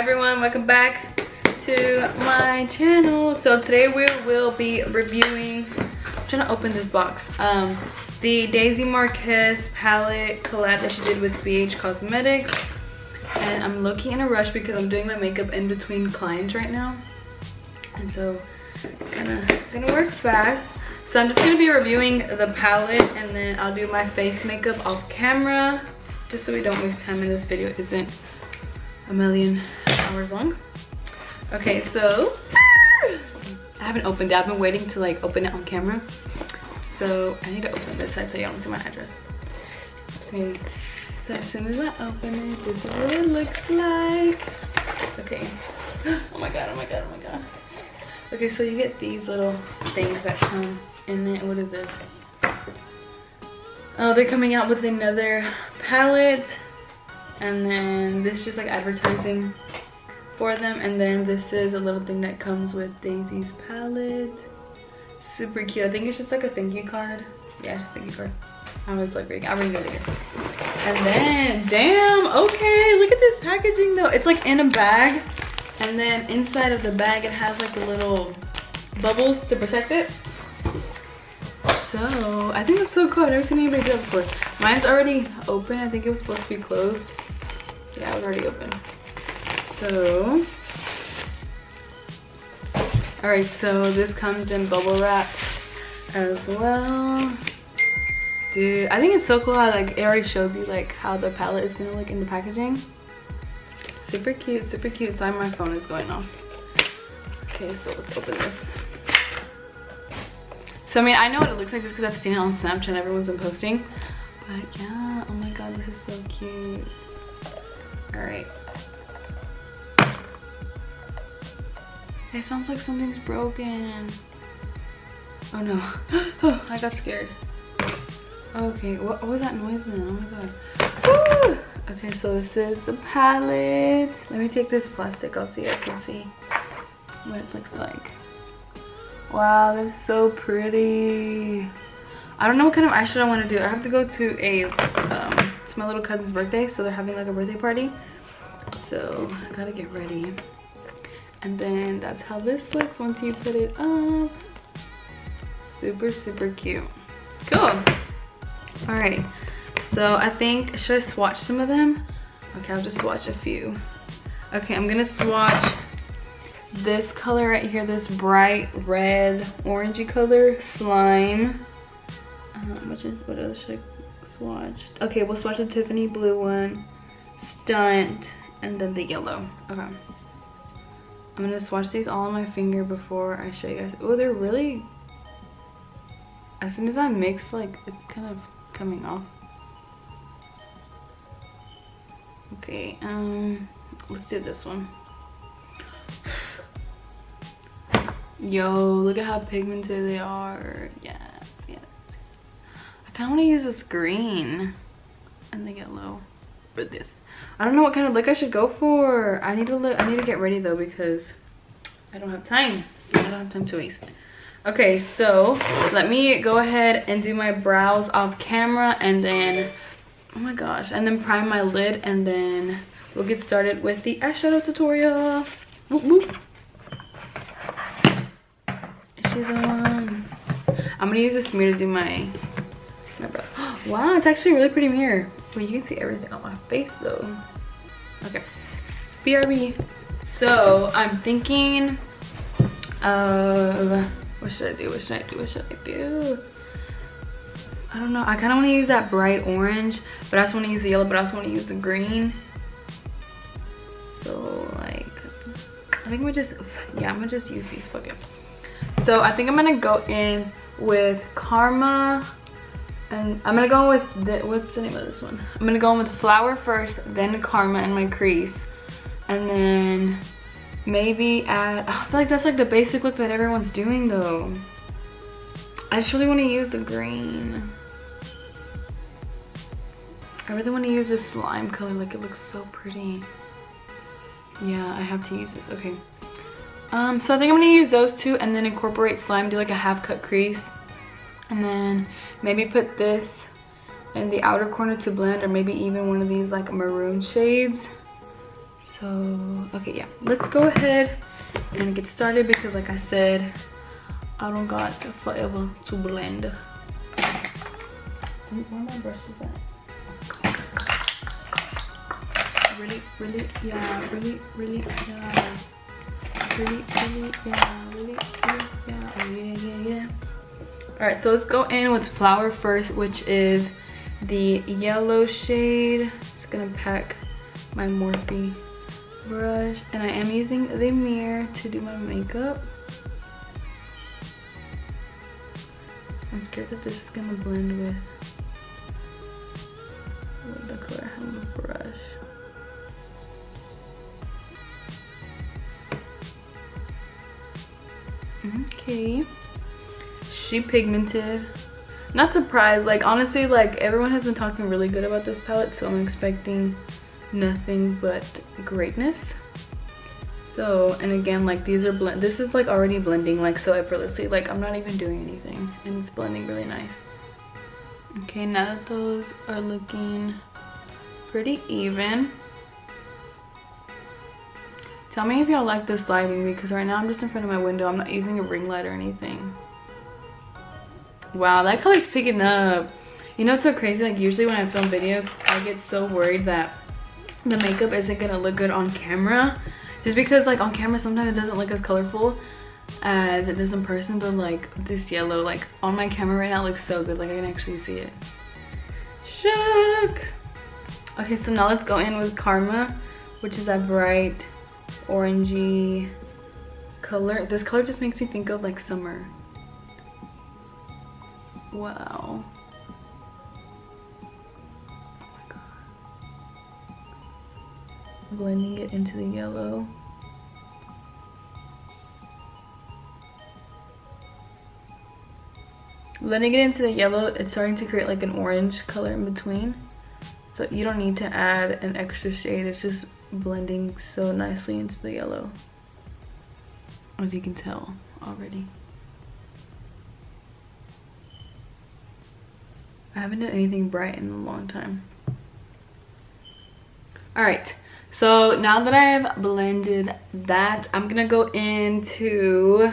everyone, welcome back to my channel. So today we will be reviewing, I'm trying to open this box, the Daisy Marquez palette collab that she did with BH Cosmetics. And I'm looking in a rush because I'm doing my makeup in between clients right now, and so gonna work fast. So I'm just gonna be reviewing the palette, and then I'll do my face makeup off camera, just so we don't waste time, and this video isn't a million hours long. Okay, so I haven't opened it. I've been waiting to like open it on camera, so I need to open this side so y'all can see my address. Okay, so as soon as I open it, this is what it looks like. Okay. Oh my god, oh my god, oh my god. Okay, so you get these little things that come in it. What is this? Oh, they're coming out with another palette. And then this is just like advertising for them. And then this is a little thing that comes with Daisy's palette. Super cute. I think it's just like a thank you card. Yeah, it's just a thank you card. I was like, I really got it. And then, damn, okay, look at this packaging though. It's like in a bag. And then inside of the bag, it has like the little bubbles to protect it. So I think that's so cool. I've never seen anybody do that before. Mine's already open. I think it was supposed to be closed. Yeah, it was already open. So, all right, so this comes in bubble wrap as well. Dude, I think it's so cool how like it already shows you like how the palette is gonna look in the packaging. Super cute, super cute. Sorry, my phone is going off. Okay, so let's open this. So I mean, I know what it looks like just because I've seen it on Snapchat and everyone's been posting. But yeah, oh my god, this is so cute. Alright. It sounds like something's broken. Oh no. Oh, I got scared. Okay, what was that noise then? Oh my god. Woo! Okay, so this is the palette. Let me take this plastic off so you guys can see what it looks like. Wow, that's so pretty. I don't know what kind of eyeshadow I want to do. I have to go to a it's my little cousin's birthday, so they're having like a birthday party, so I gotta get ready. And then that's how this looks once you put it up. Super, super cute. Cool. All right, so I think, should I swatch some of them? Okay, I'll just swatch a few. Okay, I'm gonna swatch this color right here, this bright red orangey color, Slime. What else should I swatch? Okay, we'll swatch the Tiffany blue one, Stunt, and then the yellow. Okay, I'm gonna swatch these all on my finger before I show you guys. Oh, they're really, as soon as I mix, like it's kind of coming off. Okay, let's do this one. Yo, look at how pigmented they are. Yeah, yeah. I kind of want to use this green and the yellow for this. I don't know what kind of look I should go for. I need to get ready though because I don't have time. I don't have time to waste. Okay, so let me go ahead and do my brows off camera, and then, oh my gosh, and then prime my lid, and then we'll get started with the eyeshadow tutorial. Whoop, whoop. She's the one. I'm gonna use this mirror to do my brows. Wow, it's actually a really pretty mirror. Well, you can see everything on my face though. Okay, BRB. So I'm thinking of, what should I do? What should I do? What should I do? I don't know. I kind of want to use that bright orange, but I also want to use the yellow, but I also want to use the green. So like, I think I'm gonna just use these. Fuck it. So I think I'm gonna go in with Karma, and I'm gonna go with what's the name of this one? I'm gonna go in with Flower first, then Karma in my crease, and then maybe add, I feel like that's like the basic look that everyone's doing though. I just really want to use the green. I really want to use this slime color, like it looks so pretty. Yeah, I have to use this. Okay. So I think I'm gonna use those two and then incorporate slime, do like a half cut crease, and then maybe put this in the outer corner to blend, or maybe even one of these like maroon shades. So, okay, yeah. Let's go ahead and get started because like I said, I don't got forever to blend. Where are my brushes at? Really, yeah, really, yeah. Really, yeah, really, yeah. Oh, yeah. Alright, so let's go in with Flower first, which is the yellow shade. Just gonna pack my Morphe brush, and I am using the mirror to do my makeup. I'm scared that this is gonna blend with the color I have on the brush. Okay, she pigmented. Not surprised, like honestly, like everyone has been talking really good about this palette, so I'm expecting nothing but greatness. So, and again, like these are this is like already blending like so effortlessly, like I'm not even doing anything and it's blending really nice. Okay, now that those are looking pretty even, tell me if y'all like this lighting, because right now I'm just in front of my window. I'm not using a ring light or anything. Wow, that color's picking up. You know, it's so crazy, like usually when I film videos, I get so worried that the makeup isn't gonna look good on camera. Just because like on camera, sometimes it doesn't look as colorful as it does in person, but like this yellow, like on my camera right now looks so good. Like I can actually see it. Shook. Okay, so now let's go in with Karma, which is that bright orangey color. This color just makes me think of like summer. Wow. Oh my god. Blending it into the yellow. Blending it into the yellow, it's starting to create like an orange color in between. So you don't need to add an extra shade. It's just blending so nicely into the yellow, as you can tell already. I haven't done anything bright in a long time. All right, so now that I've blended that, I'm gonna go into,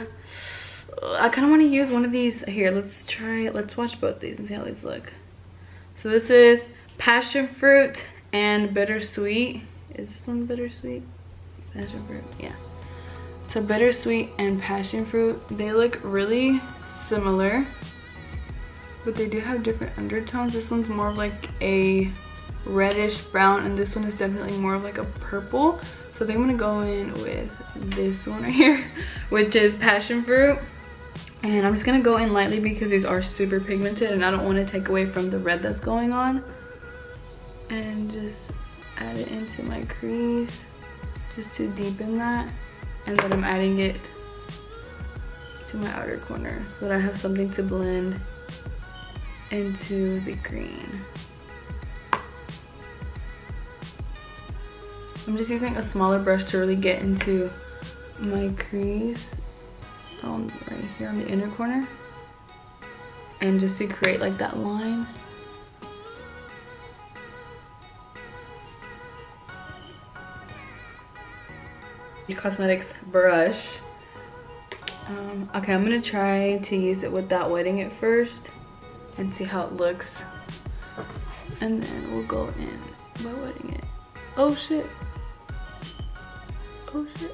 I kind of want to use one of these here. Let's watch both these and see how these look. So this is Passion Fruit and Bittersweet. Is this one Bittersweet? Passion Fruit, yeah. So Bittersweet and Passion Fruit, they look really similar, but they do have different undertones. This one's more of like a reddish brown, and this one is definitely more of like a purple. So I think I'm gonna go in with this one right here, which is Passion Fruit. And I'm just gonna go in lightly because these are super pigmented and I don't want to take away from the red that's going on. And just add it into my crease just to deepen that. And then I'm adding it to my outer corner so that I have something to blend into the green. I'm just using a smaller brush to really get into my crease right here on the inner corner, and just to create like that line. The cosmetics brush. Okay, I'm gonna try to use it without wetting it first and see how it looks, and then we'll go in by wetting it. Oh shit. Oh shit.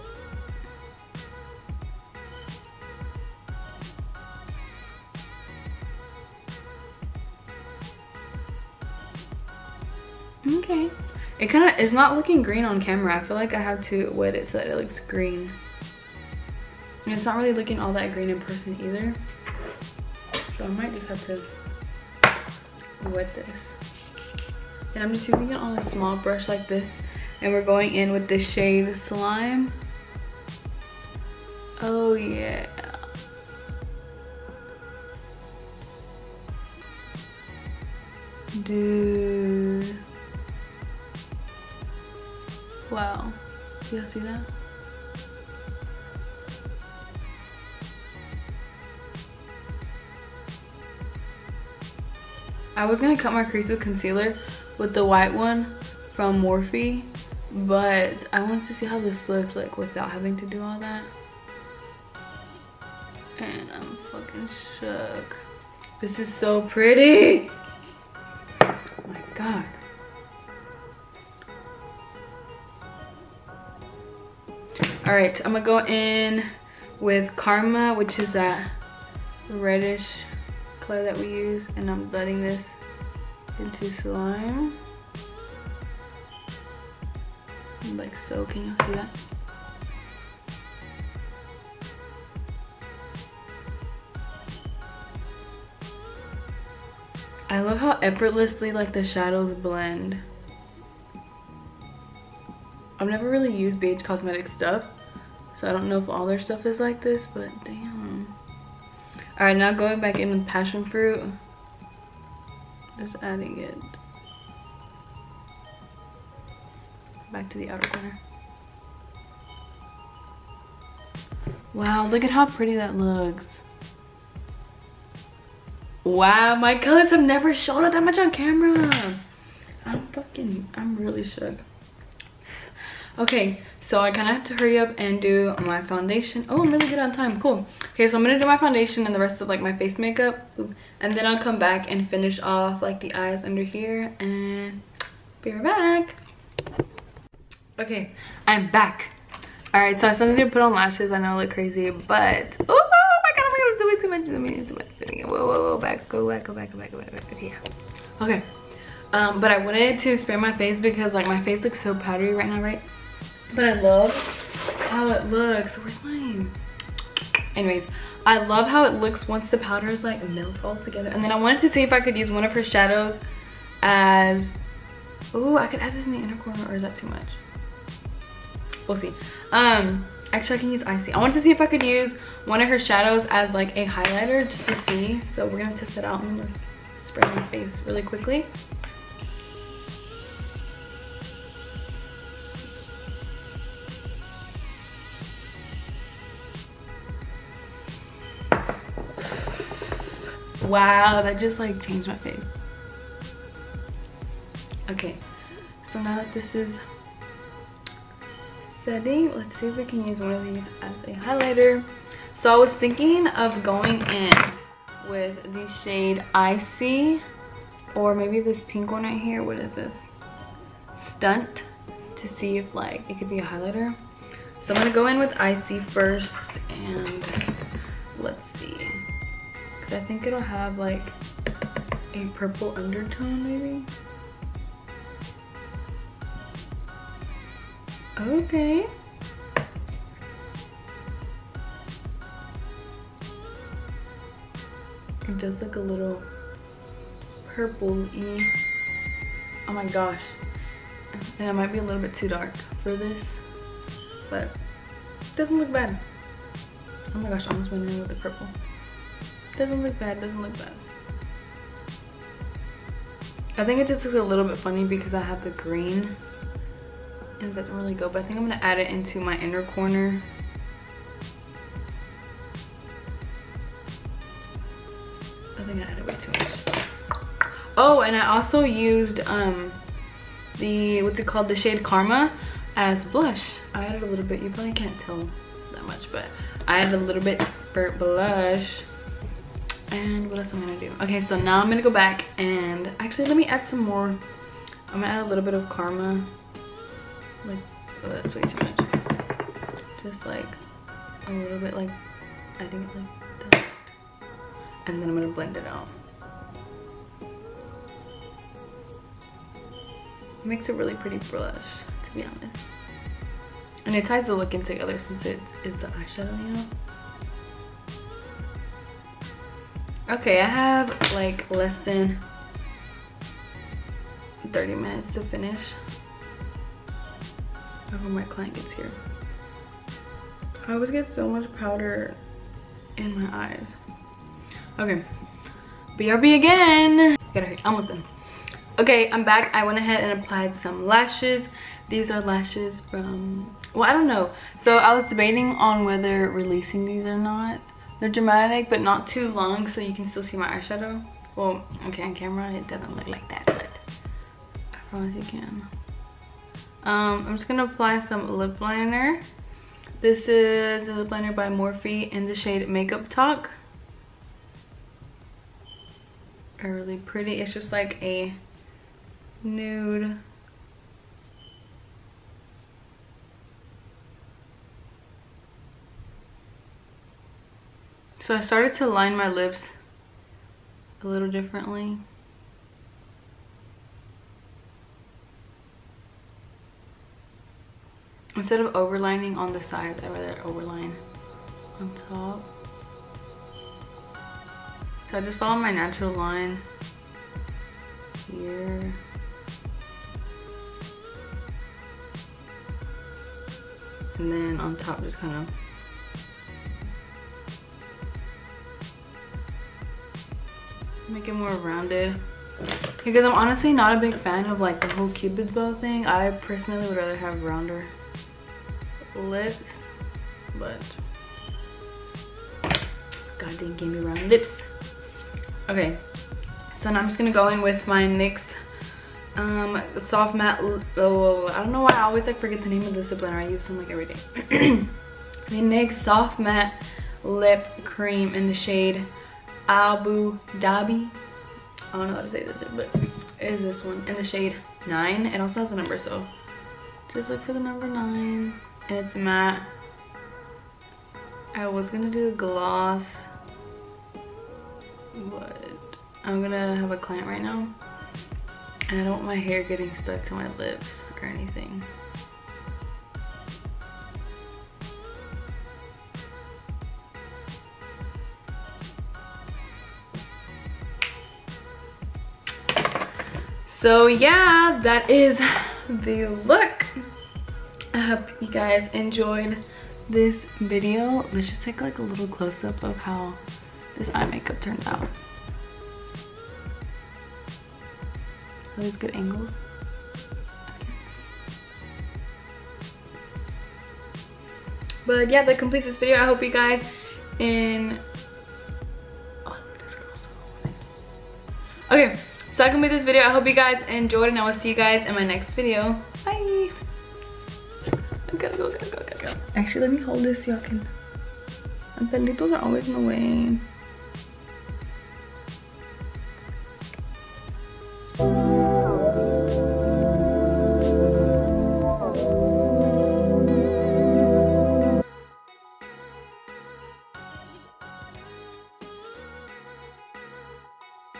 Okay. It kind of is not looking green on camera. I feel like I have to wet it so that it looks green. And it's not really looking all that green in person either. So I might just have to wet this. And I'm just using it on a small brush like this. And we're going in with the shade Slime. Oh yeah. Dude. Wow. You guys see that? I was gonna cut my crease with concealer with the white one from Morphe, but I want to see how this looks like without having to do all that. And I'm fucking shook. This is so pretty. Oh my god. All right, I'm gonna go in with Karma, which is that reddish color that we use, and I'm blending this into slime. Like so, can you see that? I love how effortlessly like the shadows blend. I've never really used BH Cosmetics stuff, so I don't know if all their stuff is like this, but damn. All right, now going back in with passion fruit. Just adding it back to the outer corner. Wow, look at how pretty that looks. Wow, my colors have never shown up that much on camera. I'm really shook. Okay, so I kind of have to hurry up and do my foundation. Oh, I'm really good on time, cool. Okay, so I'm gonna do my foundation and the rest of like my face makeup. And then I'll come back and finish off like the eyes under here and be right back. Okay, I'm back. All right, so I still need to put on lashes. I know I look crazy, but oh my god, I'm doing too much. Whoa, back, go back. Okay, yeah. Okay, but I wanted to spray my face because like my face looks so powdery right now, right? But I love how it looks. Where's mine? Anyways, I love how it looks once the powder is like melts all together. And then I wanted to see if I could use one of her shadows as, oh, I could add this in the inner corner, or is that too much? We'll see. Actually I can use Icy. I wanted to see if I could use one of her shadows as like a highlighter just to see. So we're gonna test it out. I'm gonna spray my face really quickly. Wow, that just like changed my face. Okay, so now that this is setting, let's see if we can use one of these as a highlighter. So I was thinking of going in with the shade Icy, or maybe this pink one right here. What is this? Stunt, to see if like it could be a highlighter. So I'm gonna go in with Icy first, and let's see. I think it'll have like a purple undertone maybe. Okay. It does look a little purple-y. Oh my gosh. And it might be a little bit too dark for this, but it doesn't look bad. Oh my gosh, I almost went in with the purple. Doesn't look bad, doesn't look bad. I think it just looks a little bit funny because I have the green and it doesn't really go, but I think I'm gonna add it into my inner corner. I think I added way too much. Oh, and I also used the, what's it called, the shade Karma as blush. I added a little bit, you probably can't tell that much, but I added a little bit for blush. And what else I'm gonna do? Okay, so now I'm gonna go back and actually let me add some more. I'm gonna add a little bit of Karma. Like, oh, that's way too much. Just like a little bit, like adding it like that. And then I'm gonna blend it out. It makes a really pretty blush, to be honest. And it ties the look in together since it is the eyeshadow, you know? Okay, I have like less than 30 minutes to finish before my client gets here. I always get so much powder in my eyes. Okay, BRB again. Gotta hurry, almost done. Okay, I'm back. I went ahead and applied some lashes. These are lashes from, well, I don't know. So I was debating on whether releasing these or not. They're dramatic, but not too long, so you can still see my eyeshadow. Well, okay, on camera, it doesn't look like that, but I promise you can. I'm just gonna apply some lip liner. This is a lip liner by Morphe in the shade Makeup Talk. A really pretty, it's just like a nude. So I started to line my lips a little differently. Instead of overlining on the sides, I'd rather overline on top. So I just follow my natural line here. And then on top just kind of make it more rounded. Because I'm honestly not a big fan of like the whole Cupid's bow thing. I personally would rather have rounder lips, but God dang, gave me round lips. Okay, so now I'm just gonna go in with my NYX soft matte, oh, I don't know why I always like forget the name of this lip liner. I use them like every day. The NYX soft matte lip cream in the shade Abu Dhabi. I don't know how to say this, but it is this one in the shade 9. It also has a number, so just look for the number 9. And it's matte. I was gonna do a gloss, but I'm gonna have a client right now, and I don't want my hair getting stuck to my lips or anything. So yeah, that is the look. I hope you guys enjoyed this video. Let's just take like a little close-up of how this eye makeup turns out. Are these good angles? But yeah, that completes this video. I hope you guys okay, so I completed this video. I hope you guys enjoyed, and I will see you guys in my next video. Bye. Gotta go. Actually, let me hold this so y'all can. My pelitos are always in the way.